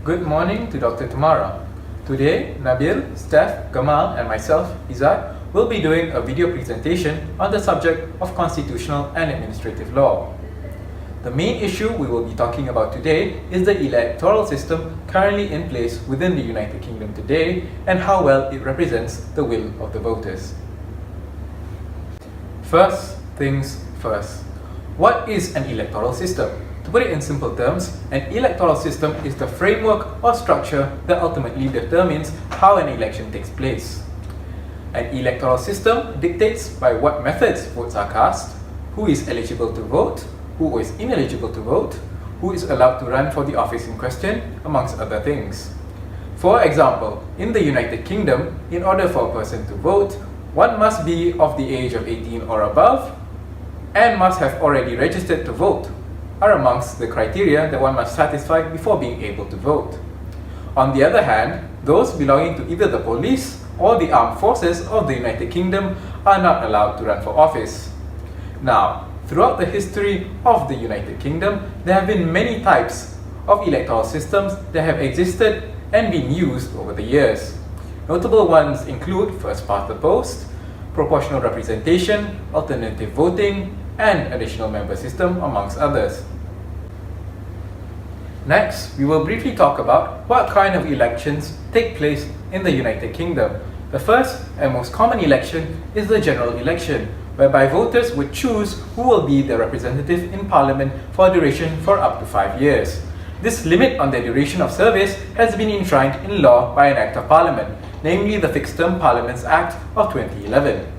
Good morning to Dr. Tamara. Today, Nabil, Steph, Gamal and myself, Izzat, will be doing a video presentation on the subject of constitutional and administrative law. The main issue we will be talking about today is the electoral system currently in place within the United Kingdom today and how well it represents the will of the voters. First things first. What is an electoral system? To put it in simple terms, an electoral system is the framework or structure that ultimately determines how an election takes place. An electoral system dictates by what methods votes are cast, who is eligible to vote, who is ineligible to vote, who is allowed to run for the office in question, amongst other things. For example, in the United Kingdom, in order for a person to vote, one must be of the age of 18 or above and must have already registered to vote, are amongst the criteria that one must satisfy before being able to vote. On the other hand, those belonging to either the police or the armed forces of the United Kingdom are not allowed to run for office. Now, throughout the history of the United Kingdom, there have been many types of electoral systems that have existed and been used over the years. Notable ones include first past the post, proportional representation, alternative voting, and additional member system, amongst others. Next, we will briefly talk about what kind of elections take place in the United Kingdom. The first and most common election is the general election, whereby voters would choose who will be their representative in Parliament for a duration for up to 5 years. This limit on their duration of service has been enshrined in law by an Act of Parliament, namely the Fixed Term Parliaments Act of 2011.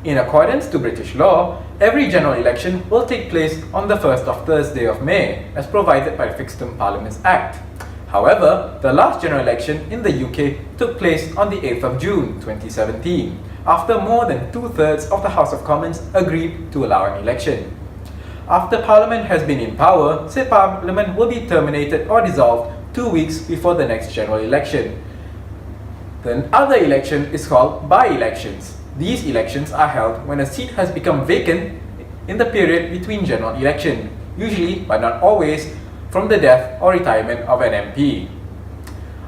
In accordance to British law, every general election will take place on the first of Thursday of May, as provided by the Fixed Term Parliaments Act. However, the last general election in the UK took place on the 8th of June 2017, after more than 2/3 of the House of Commons agreed to allow an election. After Parliament has been in power, said Parliament will be terminated or dissolved 2 weeks before the next general election. The other election is called by-elections. These elections are held when a seat has become vacant in the period between general election, usually, but not always, from the death or retirement of an MP.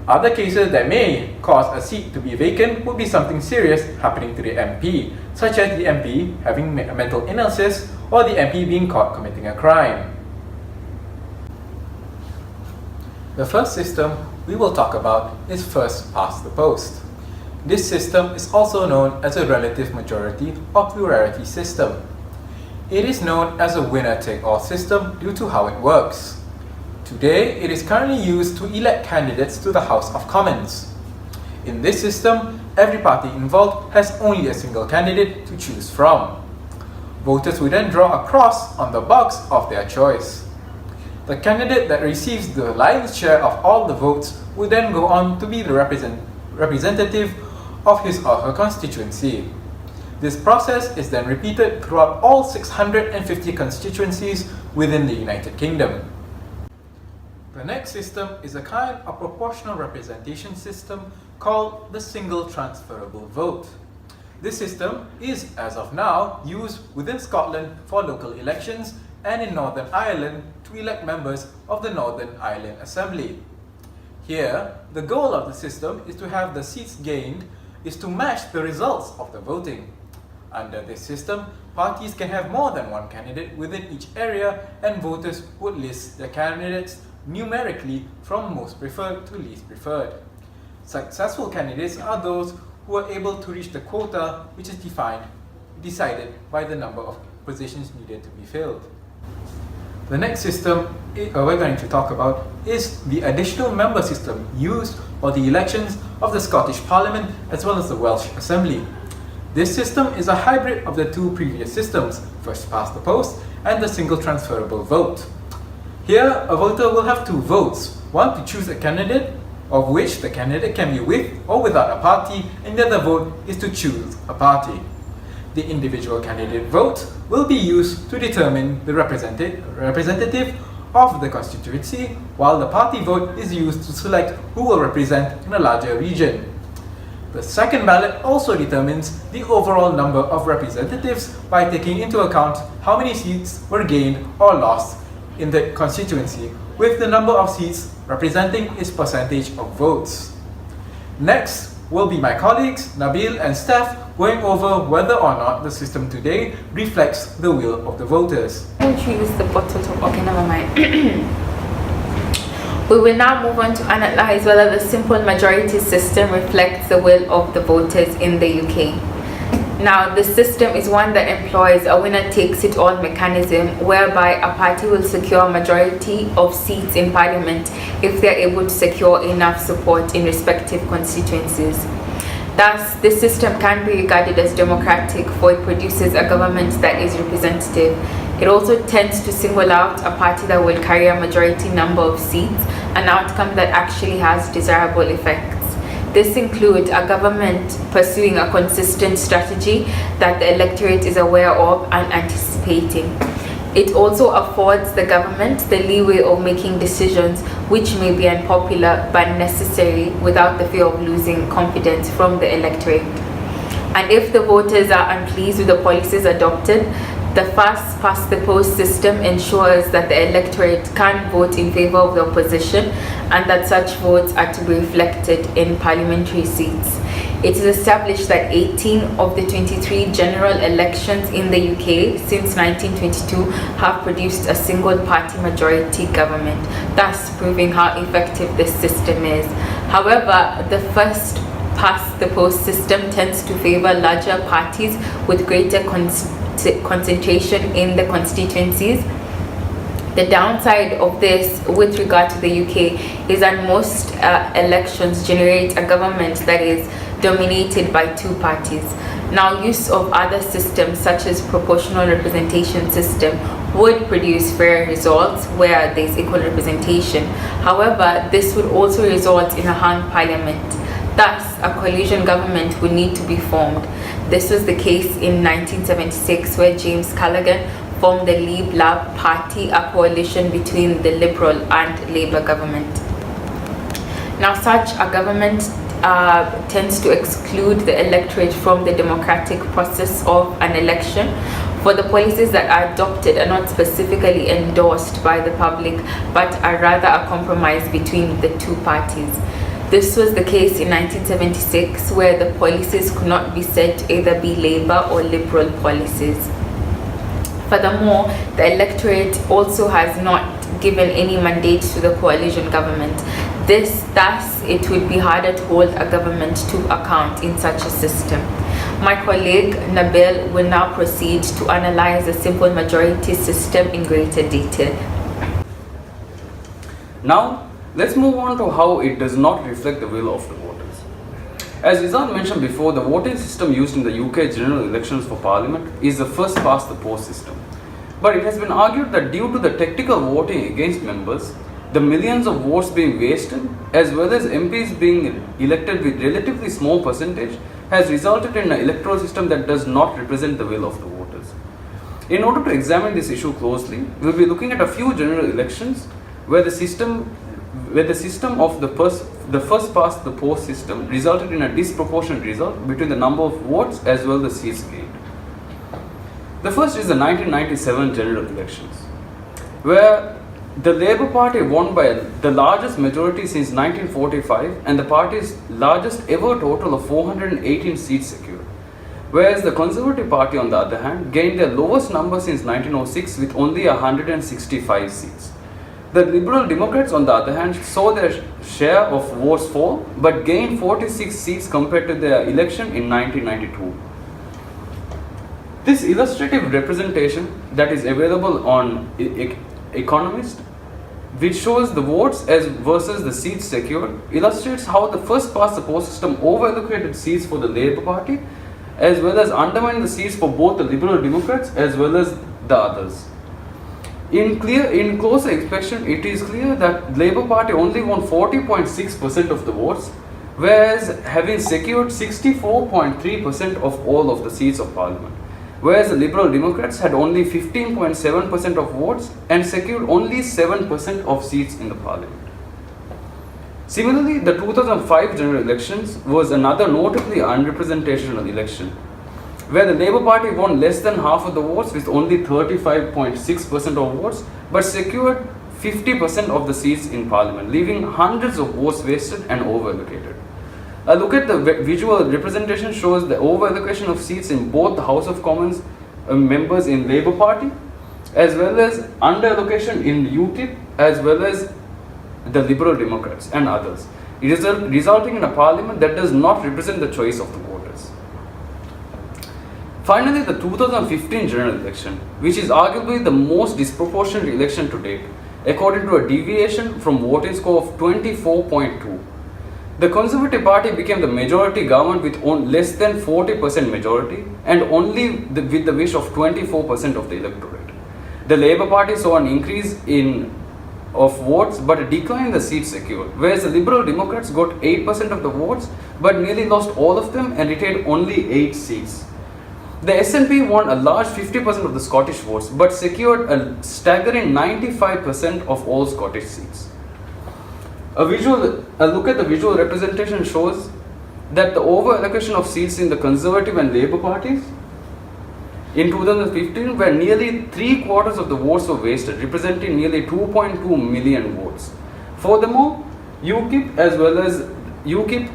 Other cases that may cause a seat to be vacant would be something serious happening to the MP, such as the MP having a mental illness or the MP being caught committing a crime. The first system we will talk about is first past the post. This system is also known as a relative majority or plurality system. It is known as a winner-take-all system due to how it works. Today, it is currently used to elect candidates to the House of Commons. In this system, every party involved has only a single candidate to choose from. Voters will then draw a cross on the box of their choice. The candidate that receives the lion's share of all the votes will then go on to be the representative of his or her constituency. This process is then repeated throughout all 650 constituencies within the United Kingdom. The next system is a kind of proportional representation system called the single transferable vote. This system is, as of now, used within Scotland for local elections and in Northern Ireland to elect members of the Northern Ireland Assembly. Here, the goal of the system is to have the seats gained is to match the results of the voting. Under this system, parties can have more than one candidate within each area and voters would list their candidates numerically from most preferred to least preferred. Successful candidates are those who are able to reach the quota, which is decided by the number of positions needed to be filled. The next system we're going to talk about is the additional member system used for the elections of the Scottish Parliament as well as the Welsh Assembly. This system is a hybrid of the two previous systems, first past the post and the single transferable vote. Here, a voter will have two votes, one to choose a candidate, of which the candidate can be with or without a party, and the other vote is to choose a party. The individual candidate vote will be used to determine the representative of the constituency, while the party vote is used to select who will represent in a larger region. The second ballot also determines the overall number of representatives by taking into account how many seats were gained or lost in the constituency with the number of seats representing its percentage of votes. Next will be my colleagues Nabil and Steph going over whether or not the system today reflects the will of the voters. Choose the bottle top. Okay, never mind. We will now move on to analyze whether the simple majority system reflects the will of the voters in the UK. Now, the system is one that employs a winner-takes-it-all mechanism whereby a party will secure a majority of seats in parliament if they are able to secure enough support in respective constituencies. Thus, this system can be regarded as democratic, for it produces a government that is representative. It also tends to single out a party that will carry a majority number of seats, an outcome that actually has desirable effects. This includes a government pursuing a consistent strategy that the electorate is aware of and anticipating. It also affords the government the leeway of making decisions which may be unpopular but necessary without the fear of losing confidence from the electorate. And if the voters are unpleased with the policies adopted, the first-past-the-post system ensures that the electorate can vote in favor of the opposition and that such votes are to be reflected in parliamentary seats. It is established that 18 of the 23 general elections in the UK since 1922 have produced a single-party majority government, thus proving how effective this system is. However, the first-past-the-post system tends to favor larger parties with greater concentration in the constituencies. The downside of this with regard to the UK is that most elections generate a government that is dominated by two parties. Now, use of other systems such as proportional representation system would produce fair results where there is equal representation. However, this would also result in a hung parliament. Thus, a coalition government would need to be formed. This was the case in 1976, where James Callaghan formed the Leave Lab Party, a coalition between the Liberal and Labour government. Now, such a government tends to exclude the electorate from the democratic process of an election, for the policies that are adopted are not specifically endorsed by the public, but are rather a compromise between the two parties. This was the case in 1976, where the policies could not be said to either be Labour or Liberal policies. Furthermore, the electorate also has not given any mandate to the coalition government. Thus, it would be harder to hold a government to account in such a system. My colleague Nabil will now proceed to analyze the simple majority system in greater detail. Now, let's move on to how it does not reflect the will of the voters. As Izan mentioned before, the voting system used in the UK general elections for parliament is the first past the post system. But it has been argued that due to the technical voting against members, the millions of votes being wasted, as well as MPs being elected with relatively small percentage, has resulted in an electoral system that does not represent the will of the voters. In order to examine this issue closely, we will be looking at a few general elections where the system of the first past the post system resulted in a disproportionate result between the number of votes as well as the seats gained. The first is the 1997 general elections, where the Labour Party won by the largest majority since 1945 and the party's largest ever total of 418 seats secured, whereas the Conservative Party, on the other hand, gained their lowest number since 1906 with only 165 seats. The Liberal Democrats, on the other hand, saw their share of votes fall but gained 46 seats compared to their election in 1992. This illustrative representation that is available on Economist, which shows the votes as versus the seats secured, illustrates how the first past the post system over-allocated seats for the Labour Party as well as undermined the seats for both the Liberal Democrats as well as the others. In closer inspection, it is clear that Labour Party only won 40.6% of the votes, whereas having secured 64.3% of all of the seats of Parliament, whereas the Liberal Democrats had only 15.7% of votes and secured only 7% of seats in the Parliament. Similarly, the 2005 general elections was another notably unrepresentational election, where the Labour Party won less than half of the votes with only 35.6% of votes, but secured 50% of the seats in parliament, leaving hundreds of votes wasted and over-allocated. A look at the visual representation shows the over-allocation of seats in both the House of Commons members in Labour Party, as well as under-allocation in UKIP, as well as the Liberal Democrats and others, resulting in a parliament that does not represent the choice of the voters. Finally, the 2015 general election, which is arguably the most disproportionate election to date, according to a deviation from voting score of 24.2. The Conservative Party became the majority government with less than 40% majority and only with the wish of 24% of the electorate. The Labour Party saw an increase of votes but a decline in the seats secured, whereas the Liberal Democrats got 8% of the votes but nearly lost all of them and retained only 8 seats. The SNP won a large 50% of the Scottish votes but secured a staggering 95% of all Scottish seats. A look at the visual representation shows that the over-allocation of seats in the Conservative and Labour parties in 2015, where nearly 3/4 of the votes were wasted, representing nearly 2.2 million votes. Furthermore, UKIP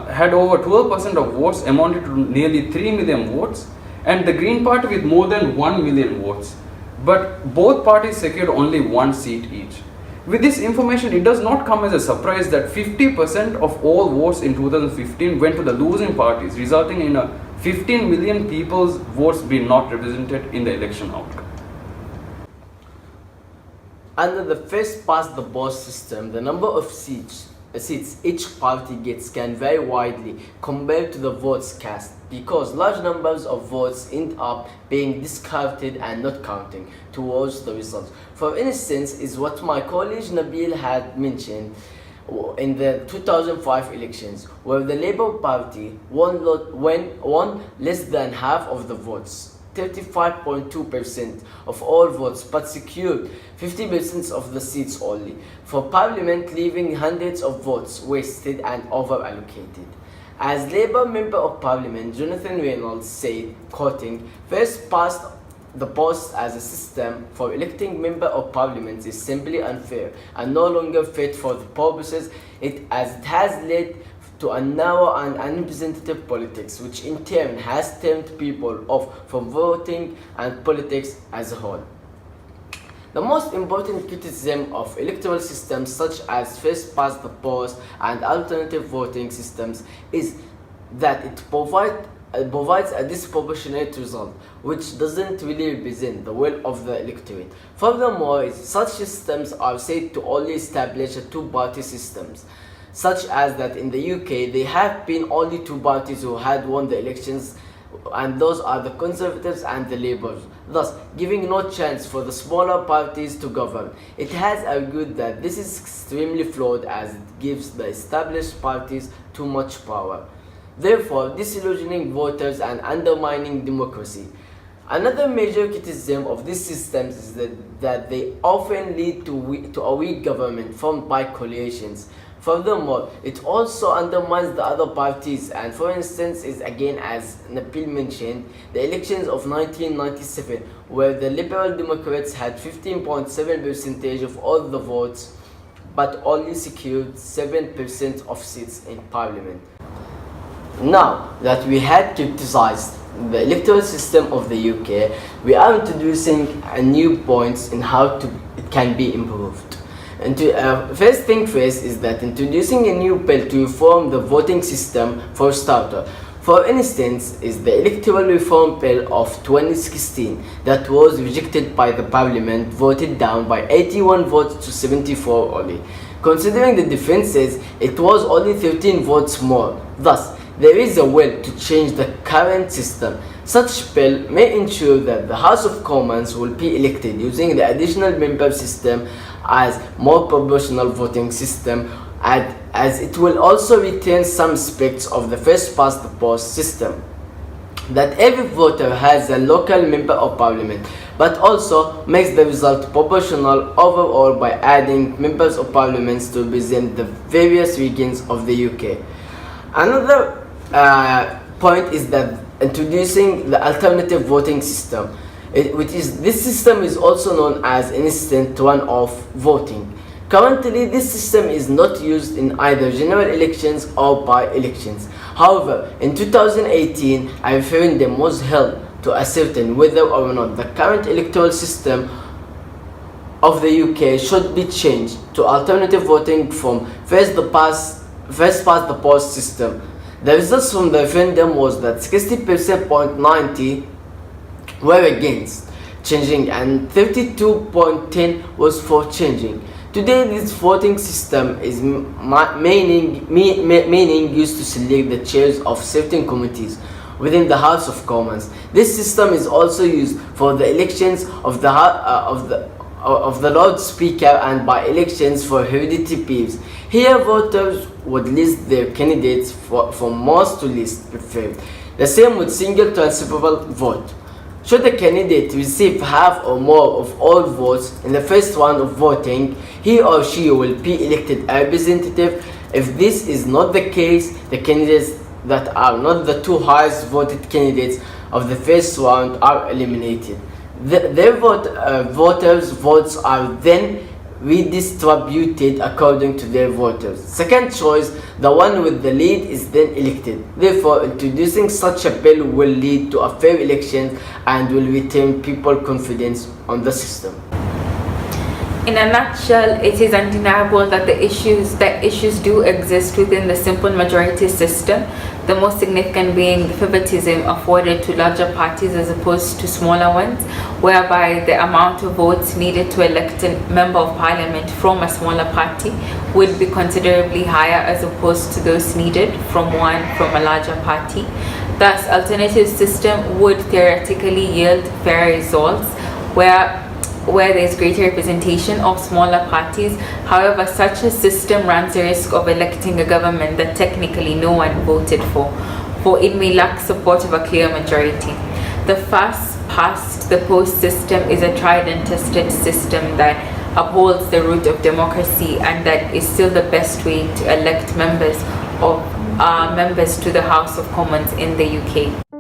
had over 12% of votes, amounted to nearly 3 million votes, and the Green Party with more than 1 million votes. But both parties secured only 1 seat each. With this information, it does not come as a surprise that 50% of all votes in 2015 went to the losing parties, resulting in a 15 million people's votes being not represented in the election outcome. Under the first past the post system, the number of seats each party gets can vary widely compared to the votes cast, because large numbers of votes end up being discarded and not counting towards the results. For instance, is what my colleague Nabil had mentioned in the 2005 elections, where the Labour Party won less than half of the votes, 35.2% of all votes, but secured 50% of the seats only for Parliament, leaving hundreds of votes wasted and over-allocated. As Labour Member of Parliament Jonathan Reynolds said, quoting, "First past the post as a system for electing Member of Parliament is simply unfair and no longer fit for the purposes as it has led to a narrow and unrepresentative politics, which in turn has turned people off from voting and politics as a whole." The most important criticism of electoral systems such as first past the post and alternative voting systems is that it provides a disproportionate result, which doesn't really represent the will of the electorate. Furthermore, such systems are said to only establish a two-party systems, such as that in the UK there have been only 2 parties who had won the elections, and those are the Conservatives and the Labour, thus giving no chance for the smaller parties to govern. It has argued that this is extremely flawed as it gives the established parties too much power, therefore disillusioning voters and undermining democracy. Another major criticism of these systems is that they often lead to a weak government formed by coalitions. Furthermore, it also undermines the other parties, and for instance is again, as Nabil mentioned, the elections of 1997, where the Liberal Democrats had 15.7% of all the votes but only secured 7% of seats in Parliament. Now that we had criticized the electoral system of the UK, we are introducing a new points in how it can be improved. First thing first is that introducing a new bill to reform the voting system for starter. For instance, is the Electoral Reform Bill of 2016 that was rejected by the Parliament, voted down by 81 votes to 74 only. Considering the differences, it was only 13 votes more. Thus, there is a will to change the current system. Such bill may ensure that the House of Commons will be elected using the additional member system as more proportional voting system, as it will also retain some aspects of the first past the post system, that every voter has a local member of Parliament, but also makes the result proportional overall by adding members of Parliament to represent the various regions of the UK. Another point is that introducing the alternative voting system. This system is also known as instant runoff voting. Currently, this system is not used in either general elections or by-elections. However, in 2018, a referendum was held to ascertain whether or not the current electoral system of the UK should be changed to alternative voting from first past the post system. The results from the referendum was that 60.90% were against changing and 32.10% was for changing. Today, this voting system is mainly used to select the chairs of certain committees within the House of Commons. This system is also used for the elections of the Lord Speaker and by elections for hereditary peers. Here, voters would list their candidates from most to least preferred. The same with single transferable vote. Should the candidate receive half or more of all votes in the first round of voting, he or she will be elected a representative. If this is not the case, the candidates that are not the two highest voted candidates of the first round are eliminated. Their voters' votes are then redistributed according to their voters. Second choice, the one with the lead, is then elected. Therefore, introducing such a bill will lead to a fair election and will return people confidence on the system. In a nutshell, it is undeniable that the issues do exist within the simple majority system, the most significant being the favoritism afforded to larger parties as opposed to smaller ones, whereby the amount of votes needed to elect a member of parliament from a smaller party would be considerably higher as opposed to those needed from a larger party. Thus, alternative system would theoretically yield fairer results where there is greater representation of smaller parties. However, such a system runs the risk of electing a government that technically no one voted for it may lack support of a clear majority. The first past the post system is a tried and tested system that upholds the root of democracy and that is still the best way to elect members to the House of Commons in the UK.